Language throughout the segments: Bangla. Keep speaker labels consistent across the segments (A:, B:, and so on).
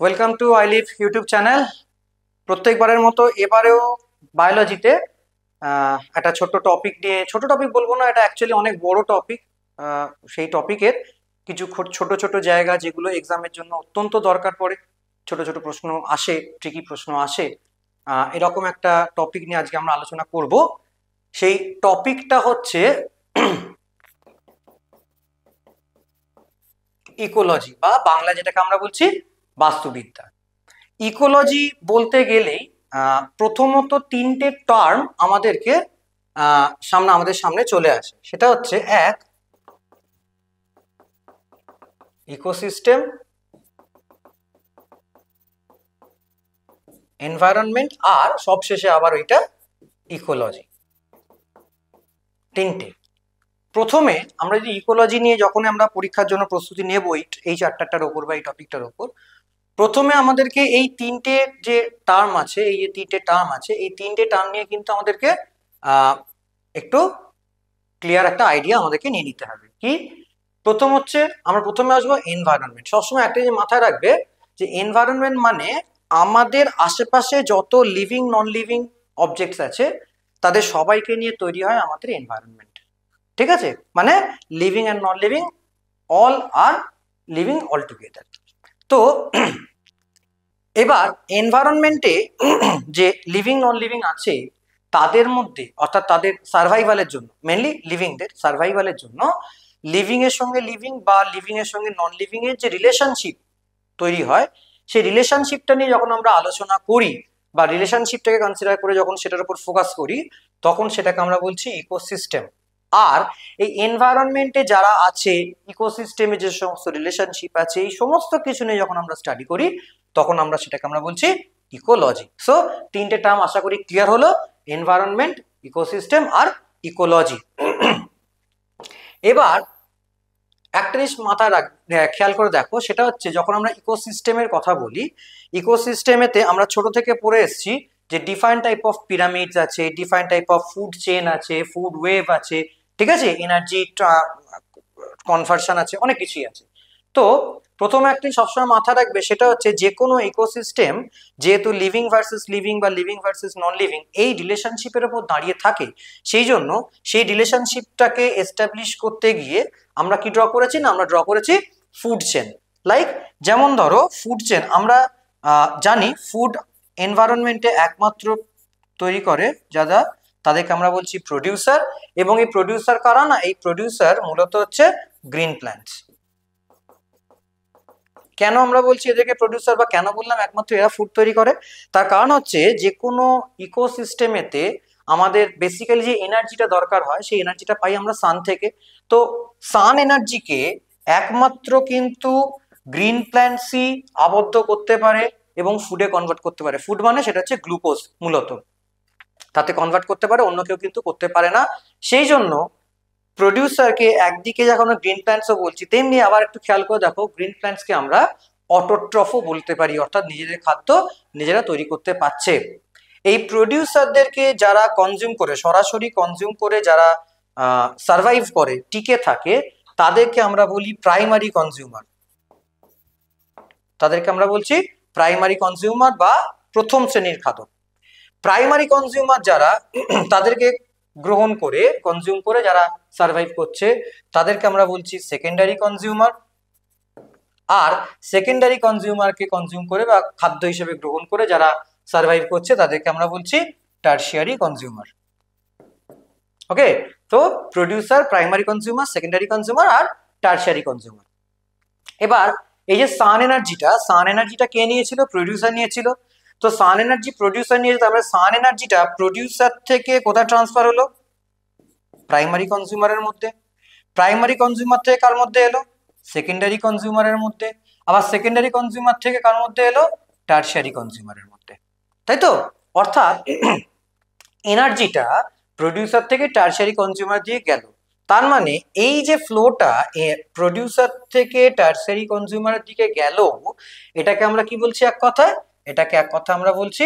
A: Welcome to I live YouTube channel. প্রত্যেকবারের মতো এবারেও বায়োলজিতে একটা ছোট্ট টপিক নিয়ে, ছোট টপিক বলবো না, এটা অ্যাকচুয়ালি অনেক বড় টপিক। সেই টপিকের কিছু ছোট ছোট জায়গা যেগুলো এক্সামের জন্য অত্যন্ত দরকার পড়ে, ছোট ছোট প্রশ্ন আসে, ট্রিকি প্রশ্ন আসে, এরকম একটা টপিক নিয়ে আজকে আমরা আলোচনা করব। সেই টপিকটা হচ্ছে ইকোলজি বা বাংলা যেটাকে আমরা বলছি বাস্তুবিদ্যা। ইকোলজি বলতে গেলেই প্রথমত তিনটে টার্ম আমাদেরকে আমাদের সামনে চলে আসে। সেটা হচ্ছে এক, ইকোসিস্টেম, এনভায়রনমেন্ট, আর সবশেষে আবার ওইটা ইকোলজি। তিনটে। প্রথমে আমরা যদি ইকোলজি নিয়ে যখন আমরা পরীক্ষার জন্য প্রস্তুতি নেব এই চ্যাপ্টারটার ওপর বা এই টপিকটার ওপর, প্রথমে আমাদেরকে এই তিনটে যে টার্ম আছে, এই তিনটে টার্ম নিয়ে কিন্তু আমাদেরকে একটু ক্লিয়ার একটা আইডিয়া আমাদেরকে নিয়ে নিতে হবে। কি? প্রথম হচ্ছে আমরা প্রথমে আসবো এনভায়রনমেন্ট। সবসময় একটা যে মাথায় রাখবে যে এনভায়রনমেন্ট মানে আমাদের আশেপাশে যত লিভিং নন লিভিং অবজেক্টস আছে তাদের সবাইকে নিয়ে তৈরি হয় আমাদের এনভায়রনমেন্ট। ঠিক আছে? মানে living and non living, all are living all together. তো এবার এনভায়রনমেন্টে যে লিভিং নন লিভিং আছে তাদের মধ্যে, অর্থাৎ তাদের সার্ভাইভালের জন্য, মেনলি লিভিংদের সার্ভাইভালের জন্য লিভিং এর সঙ্গে লিভিং বা লিভিং এর সঙ্গে নন লিভিং এর যে রিলেশনশিপ তৈরি হয়, সেই রিলেশনশিপটা নিয়ে যখন আমরা আলোচনা করি বা রিলেশনশিপটাকে কনসিডার করে যখন সেটার উপর ফোকাস করি, তখন সেটাকে আমরা বলছি ইকোসিস্টেম। আর এই এনভায়রনমেন্টে যারা আছে, ইকোসিস্টেমে যে সমস্ত রিলেশনশিপ আছে, এই সমস্ত কিছু নিয়ে যখন আমরা স্টাডি করি তখন আমরা সেটাকে আমরা বলছি ইকোলজি। সো তিনটে টার্ম আশা করি ক্লিয়ার হলো, এনভায়রনমেন্ট, ইকোসিস্টেম আর ইকোলজি। এবার একটা জিনিস মাথায় খেয়াল করে দেখো, সেটা হচ্ছে যখন আমরা ইকোসিস্টেমের কথা বলি, ইকোসিস্টেমেতে আমরা ছোট থেকে পড়ে এসেছি যে ডিফারেন্ট টাইপ অফ পিরামিডস আছে, different type of food chain আছে, ফুড ওয়েভ আছে, ঠিক আছে, এনার্জি কনভার্সন আছে, অনেক কিছুই আছে। তো প্রথমে একটা সবসময় মাথা রাখবে, সেটা হচ্ছে যে কোনো ইকোসিস্টেম যেহেতু লিভিং ভার্সেস লিভিং বা লিভিং ভার্সেস নন লিভিং এই রিলেশনশিপের উপর দাঁড়িয়ে থাকে, সেই জন্য সেই রিলেশনশিপটাকে এস্টাবলিশ করতে গিয়ে আমরা কি ড্র করেছি না, আমরা ড্র করেছি ফুড চেন। লাইক যেমন ধরো ফুড চেন, আমরা জানি ফুড এনভায়রনমেন্টে একমাত্র তৈরি করে যারা, তাদেরকে আমরা বলছি প্রডিউসার। এবং এই প্রডিউসার কারা না, এই প্রডিউসার মূলত হচ্ছে গ্রিন প্ল্যান্টস। কেন আমরা বলছি এদেরকে প্রডিউসার বা কেন বললাম একমাত্র এরা ফুড তৈরি করে? তার কারণ হচ্ছে যে কোনো ইকোসিস্টেমেতে আমাদের বেসিক্যালি যে এনার্জিটা দরকার হয় সেই এনার্জিটা পাই আমরা সান থেকে। তো সান এনার্জিকে একমাত্র কিন্তু গ্রিন প্ল্যান্টসই আবদ্ধ করতে পারে এবং ফুডে কনভার্ট করতে পারে। ফুড মানে সেটা হচ্ছে গ্লুকোজ, মূলত তাতে কনভার্ট করতে পারে, অন্য কেউ কিন্তু করতে পারে না। সেই জন্য প্রডিউসারকে একদিকে যখন গ্রিন প্ল্যান্টসও বলছি, তেমনি আবার একটু খেয়াল করে দেখো গ্রিন প্ল্যান্টসকে আমরা অটোট্রফও বলতে পারি, অর্থাৎ নিজেদের খাদ্য নিজেরা তৈরি করতে পারছে। এই প্রডিউসারদেরকে যারা কনজিউম করে, সরাসরি কনজিউম করে যারা সার্ভাইভ করে, টিকে থাকে, তাদেরকে আমরা বলি প্রাইমারি কনজিউমার। তাদেরকে আমরা বলছি প্রাইমারি কনজিউমার বা প্রথম শ্রেণীর খাদক। প্রাইমারি কনজিউমার যারা, তাদেরকে গ্রহণ করে কনজিউম করে যারা সার্ভাইভ করছে, তাদেরকে আমরা বলছি সেকেন্ডারি কনজিউমার। আর সেকেন্ডারি কনজিউমারকে কনজিউম করে বা খাদ্য হিসেবে গ্রহণ করে যারা সার্ভাইভ করছে, তাদেরকে আমরা বলছি টারশিয়ারি কনজিউমার। ওকে, তো producer, primary consumer, secondary consumer আর টারশিয়ারি কনজিউমার। এবার এই যে সান এনার্জিটা কে নিয়েছিল? প্রডিউসার নিয়েছিল। তো সান এনার্জি প্রডিউসার নিয়ে, তারপরে সান এনার্জিটা প্রডিউসার থেকে কোথায় ট্রান্সফার হলো? প্রাইমারি কনজিউমারের মধ্যে। প্রাইমারি কনজিউমার থেকে কার মধ্যে এলো? সেকেন্ডারি কনজিউমারের মধ্যে। আবার সেকেন্ডারি কনজিউমার থেকে কার মধ্যে এলো? টারশিয়ারি কনজিউমারের মধ্যে। তাই তো? অর্থাৎ এনার্জিটা প্রডিউসার থেকে টারশিয়ারি কনজিউমার দিয়ে গেল। তার মানে এই যে ফ্লোটা প্রডিউসার থেকে টারশিয়ারি কনজিউমারের দিকে গেল, এটাকে আমরা কি বলছি এক কথায়? এটাকে এক কথা আমরা বলছি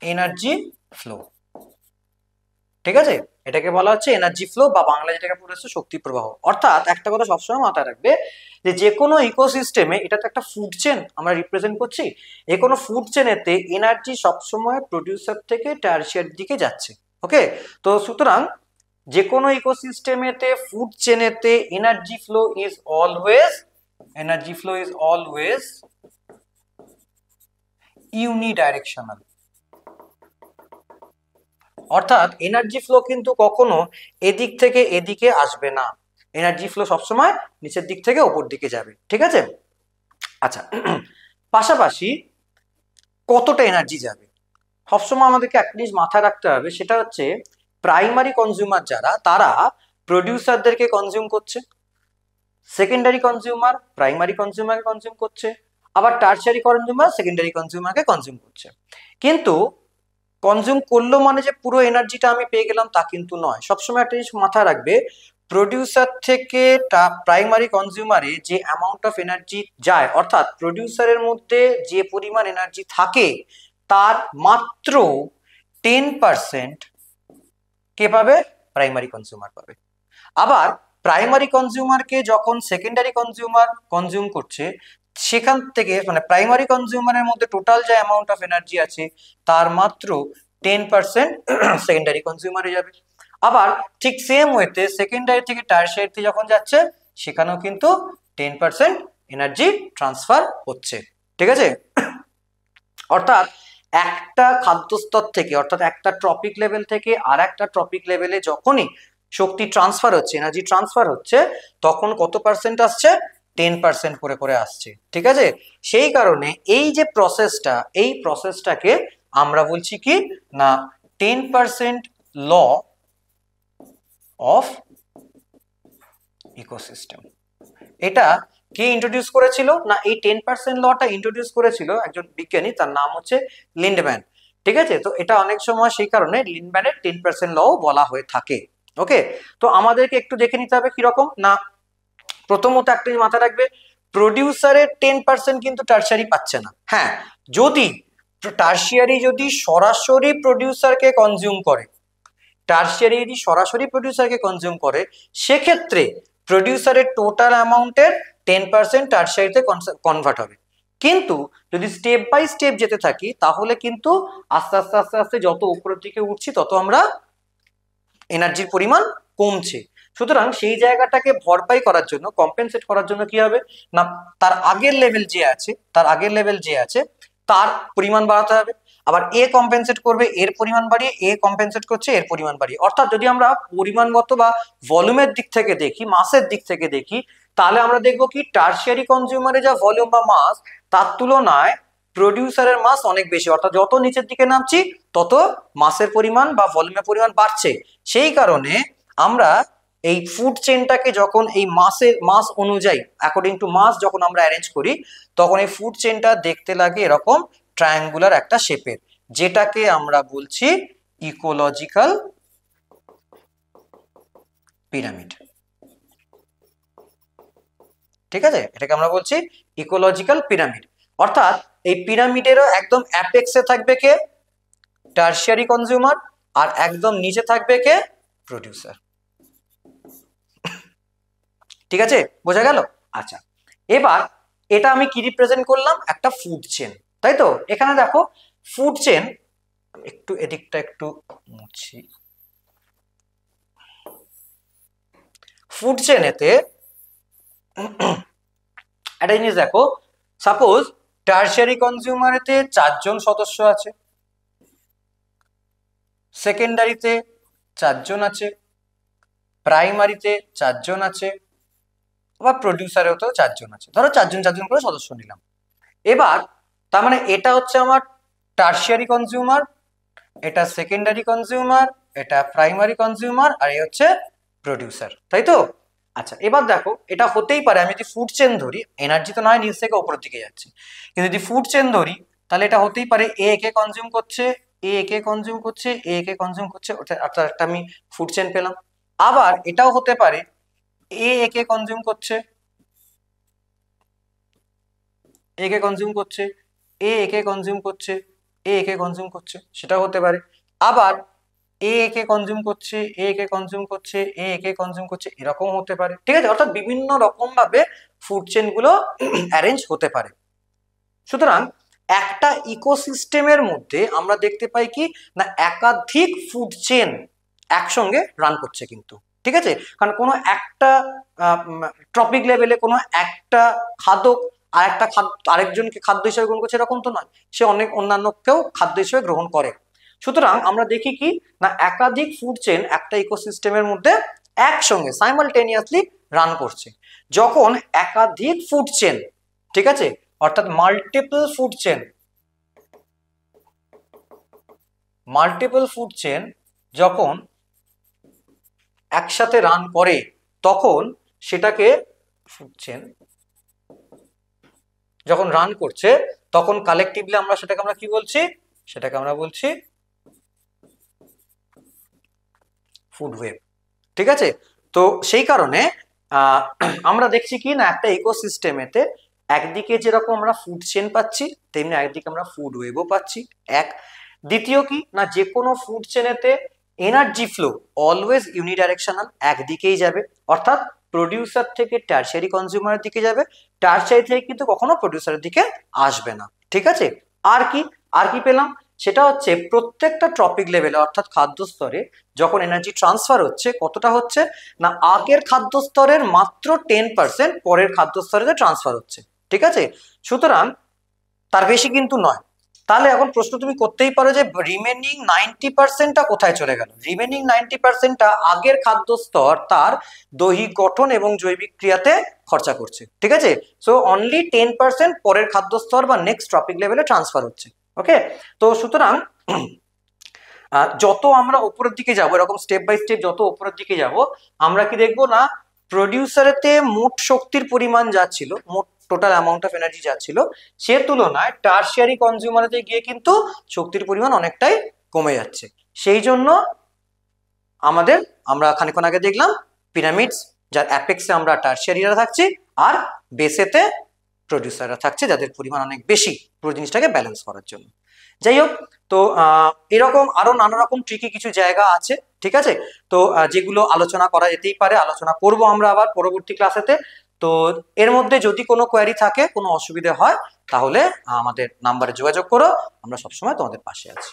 A: এনার্জি ফ্লো। ঠিক আছে? এটাকে বলা হচ্ছে এনার্জি ফ্লো, বা বাংলা যেটাকে পুরো হচ্ছে শক্তি প্রবাহ। অর্থাৎ একটা কথা সবসময় মাথায় রাখবে যে যে কোনো ইকোসিস্টেমে, এটা তো একটা ফুড চেন আমরা রিপ্রেজেন্ট করছি, যে কোনো ফুড চেনেতে এনার্জি সবসময় প্রডিউসার থেকে টারশিয়ারি দিকে যাচ্ছে। ওকে, তো সুতরাং যে কোনো ইকোসিস্টেমেতে, ফুড চেনেতে energy flow is always unidirectional. অর্থাৎ এনার্জি ফ্লো কিন্তু কখনো এদিক থেকে এদিকে আসবে না, এনার্জি ফ্লো সবসময় নিচের দিক থেকে ওপর দিকে যাবে। ঠিক আছে, আচ্ছা পাশাপাশি কতটা এনার্জি যাবে সবসময় আমাদেরকে একটা জিনিস মাথায় রাখতে হবে, সেটা হচ্ছে প্রাইমারি কনজিউমার যারা, তারা প্রডিউসারদেরকে কনজিউম করছে, সেকেন্ডারি কনজিউমার প্রাইমারি কনজিউমারকে কনজিউম করছে, আবার টারশিয়ারি কনজিউমার সেকেন্ডারি কনজিউমারকে কনজিউম করছে। কিন্তু কনজিউম করলো মানে যে পুরো এনার্জিটা আমি পেয়ে গেলাম তা কিন্তু নয়। সবসময় একটা জিনিস মাথায় রাখবে, প্রডিউসার থেকে প্রাইমারি কনজিউমারে যে অ্যামাউন্ট অফ এনার্জি যায়, অর্থাৎ প্রডিউসারের মধ্যে যে পরিমাণ এনার্জি থাকে তার মাত্র 10% কে পাবে? প্রাইমারি কনজিউমার পাবে। আবার প্রাইমারি কনজিউমারকে যখন সেকেন্ডারি কনজিউমার কনজিউম করছে, সেখান থেকে মানে প্রাইমারি কনজিউমারের মধ্যে টোটাল যে অ্যামাউন্ট অফ এনার্জি আছে তার মাত্র 10% সেকেন্ডারি কনজিউমারে যাবে। আবার ঠিক সেম ওয়েতে সেকেন্ডারি থেকে টারশিয়ারিতে যখন যাচ্ছে, সেখানেও কিন্তু 10% এনার্জি ট্রান্সফার হচ্ছে। ঠিক আছে, অর্থাৎ একটা খাদ্যস্তর থেকে, অর্থাৎ একটা ট্রপিক লেভেল থেকে আর একটা ট্রপিক লেভেলে যখনই শক্তি ট্রান্সফার হচ্ছে, এনার্জি ট্রান্সফার হচ্ছে, তখন কত পার্সেন্ট আসছে? 10% করে করে আসছে। ঠিক আছে, সেই কারণে এই যে প্রসেসটা, এই প্রসেসটাকে আমরা বলছি কি না 10% ল অফ ইকোসিস্টেম। এটা কে ইন্ট্রোডিউস করেছিল? না এই 10% লটা ইন্ট্রোডিউস করেছিল একজন বিজ্ঞানী, তার নাম হচ্ছে লিন্ডম্যান। ঠিক আছে, তো এটা অনেক সময় সেই কারণে লিন্ডম্যানের 10% লও বলা হয়ে থাকে। ওকে, তো আমাদেরকে একটু দেখে নিতে হবে কিরকম না। প্রথমত একটা মাথায় রাখবে, প্রডিউসারের 10% কিন্তু টারশিয়ারি পাচ্ছে না। হ্যাঁ, যদি টারশিয়ারি যদি সরাসরি প্রডিউসারকে কনজিউম করে, টারশিয়ারি যদি সরাসরি প্রডিউসারকে কনজিউম করে, সেক্ষেত্রে প্রডিউসারের টোটাল অ্যামাউন্টের 10% টারশিয়ারিতে কনভার্ট হবে। কিন্তু যদি স্টেপ বাই স্টেপ যেতে থাকি, তাহলে কিন্তু আস্তে আস্তে আস্তে আস্তে যত উপরের দিকে উঠছি তত আমরা এনার্জির পরিমাণ কমছে। সুতরাং সেই জায়গাটাকে ভরপাই করার জন্য, কম্পেনসেট করার জন্য কি হবে না, তার আগের লেভেল যে আছে তার পরিমাণ বাড়াতে হবে। আবার এ কম্পেনসেট করবে এর পরিমাণ বাড়িয়ে, এ কম্পেনসেট করছে এর পরিমাণ বাড়িয়ে। অর্থাৎ যদি আমরা পরিমাণগত বা ভলিউমের দিক থেকে দেখি, মাসের দিক থেকে দেখি, তাহলে আমরা দেখবো কি টারশিয়ারি কনজিউমারে যা ভলিউম বা মাস, তার তুলনায় প্রডিউসারের মাস অনেক বেশি। অর্থাৎ যত নিচের দিকে নামছি তত মাসের পরিমাণ বা ভলিউমের পরিমাণ বাড়ছে। সেই কারণে আমরা এই ফুড চেনটাকে যখন এই মাস অনুযায়ী, অ্যাকর্ডিং টু মাস যখন আমরা অ্যারেঞ্জ করি, তখন এই ফুড চেনটা দেখতে লাগে এরকম ট্রায়াঙ্গুলার একটা শেপের, যেটাকে আমরা বলছি ইকোলজিক্যাল পিরামিড। ঠিক আছে, এটাকে আমরা বলছি ইকোলজিক্যাল পিরামিড। অর্থাৎ এই পিরামিডেরও একদম অ্যাপেক্সে থাকবে কে? টারশিয়ারি কনজিউমার, আর একদম নিচে থাকবে কে? প্রডিউসার। ঠিক আছে, বোঝা গেল? আচ্ছা, এবার এটা আমি কি রিপ্রেজেন্ট করলাম? একটা ফুড চেন, তাই তো? এখানে দেখো ফুড চেন, একটু এদিকটা একটু মুছি। ফুড চেনেতে একটা জিনিস দেখো, সাপোজ টারশিয়ারি কনজিউমারেতে 4 জন সদস্য আছে, সেকেন্ডারিতে 4 জন আছে, প্রাইমারিতে 4 জন আছে, আবার প্রডিউসারেও তো 4 জন আছে। ধরো 4 জন করে সদস্য নিলাম। এবার তার মানে এটা হচ্ছে আমার টারশিয়ারি কনজিউমার, এটা সেকেন্ডারি কনজিউমার, এটা প্রাইমারি কনজিউমার, আর এই হচ্ছে প্রডিউসার, তাই তো? আচ্ছা, এবার দেখো এটা হতেই পারে, আমি যদি ফুড চেন ধরি, এনার্জি তো নয় নিচ থেকে উপরের দিকে যাচ্ছে, কিন্তু যদি ফুড চেন ধরি তাহলে এটা হতেই পারে এ কে কনজিউম করছে, এ কে কনজিউম করছে, এ কে কনজিউম করছে, অর্থাৎ একটা আমি ফুড চেন পেলাম। আবার এটাও হতে পারে এ কে কনজিউম করছে, এ কে কনজিউম করছে, এ কে কনজিউম করছে, এ কে কনজিউম করছে, সেটাও হতে পারে। আবার এ কে কনজিউম করছে, এ কে কনজিউম করছে, এ কে কনজিউম করছে, এরকম হতে পারে। ঠিক আছে, অর্থাৎ বিভিন্ন রকম ভাবে ফুড চেন গুলো অ্যারেঞ্জ হতে পারে। সুতরাং একটা ইকোসিস্টেমের মধ্যে আমরা দেখতে পাই কি না একাধিক ফুড চেন একসঙ্গে রান করছে কিন্তু। ঠিক আছে, কারণ কোনো একটা টপিক লেভেলে কোনো একটা খাদক আরেকজনকে খাদ্য হিসেবে গ্রহণ করছে এরকম তো নয়, সে অনেক অন্যান্যকেও খাদ্য হিসেবে গ্রহণ করে। সুতরাং আমরা দেখি কি না একাধিক ফুড চেন একটা ইকোসিস্টেমের মধ্যে একসঙ্গে সাইমালটেনিয়াসলি রান করছে। যখন একাধিক ফুড চেন, ঠিক আছে, অর্থাৎ মাল্টিপল ফুড চেন যখন একসাথে রান করে তখন সেটাকে ফুড চেন যখন রান করছে তখন কালেকটিভলি সেটাকে আমরা কি বলছি, সেটাকে আমরা বলছি ফুড ওয়েব। ঠিক আছে, তো সেই কারণে আমরা দেখছি কি না একটা ইকোসিস্টেমেতে একদিকে যেরকম আমরা ফুড চেন পাচ্ছি তেমনি একদিকে আমরা ফুড ওয়েবও পাচ্ছি। দ্বিতীয় কি না যে কোনো ফুড চেনেতে এনার্জি ফ্লো অলওয়েজ ইউনিডাইরেকশনাল, একদিকেই যাবে, অর্থাৎ প্রডিউসার থেকে টারশিয়ারি কনজিউমারের দিকে যাবে, টারশিয়ারি থেকে কিন্তু কখনো প্রডিউসারের দিকে আসবে না। ঠিক আছে, আর কি পেলাম, সেটা হচ্ছে প্রত্যেকটা টপিক লেভেলে অর্থাৎ খাদ্য স্তরে যখন এনার্জি ট্রান্সফার হচ্ছে কতটা হচ্ছে না আগের খাদ্য স্তরের মাত্র 10% পরের খাদ্য স্তরে ট্রান্সফার হচ্ছে। ঠিক আছে, সুতরাং তার বেশি কিন্তু নয়। তাহলে এখন প্রশ্ন তুমি করতেই পারো যে রিমেনিং 90%টা কোথায় চলে গেল। রিমেনিং 90%টা আগের খাদ্য স্তর তার দৈহিক গঠন এবং জৈবিক ক্রিয়াতে খরচা করছে। ঠিক আছে, সো অনলি 10% পরের খাদ্য স্তর বা নেক্সট টপিক লেভেলে ট্রান্সফার হচ্ছে। ওকে, তো সুতরাং যত আমরা উপরের দিকে যাব এরকম স্টেপ বাই স্টেপ যত উপরের দিকে যাব আমরা কি দেখবো না প্রডিউসারেতে মোট শক্তির পরিমাণ যা ছিল, মোট টোটাল অ্যামাউন্ট অফ এনার্জি যা ছিল সে তুলনায় টারশিয়ারি কনজিউমারেতে গিয়ে কিন্তু শক্তির পরিমাণ অনেকটাই কমে যাচ্ছে। সেই জন্য আমরা খানিকক্ষণ আগে দেখলাম পিরামিডস যার অ্যাপেক্সে আমরা টারশিয়ারিরা থাকছি আর বেসেতে প্রডিউসাররা থাকছে যাদের পরিমাণ অনেক বেশি পুরো জিনিসটাকে ব্যালেন্স করার জন্য। যাই হোক, তো এরকম আরো নানা রকম ট্রিকি কিছু জায়গা আছে। ঠিক আছে, তো যেগুলো আলোচনা করা যেতেই পারে, আলোচনা করব আমরা আবার পরবর্তী ক্লাসেতে। তো এর মধ্যে যদি কোনো কোয়ারি থাকে, কোনো অসুবিধা হয় তাহলে আমাদের নাম্বারে যোগাযোগ করো, আমরা সবসময় তোমাদের পাশে আছি।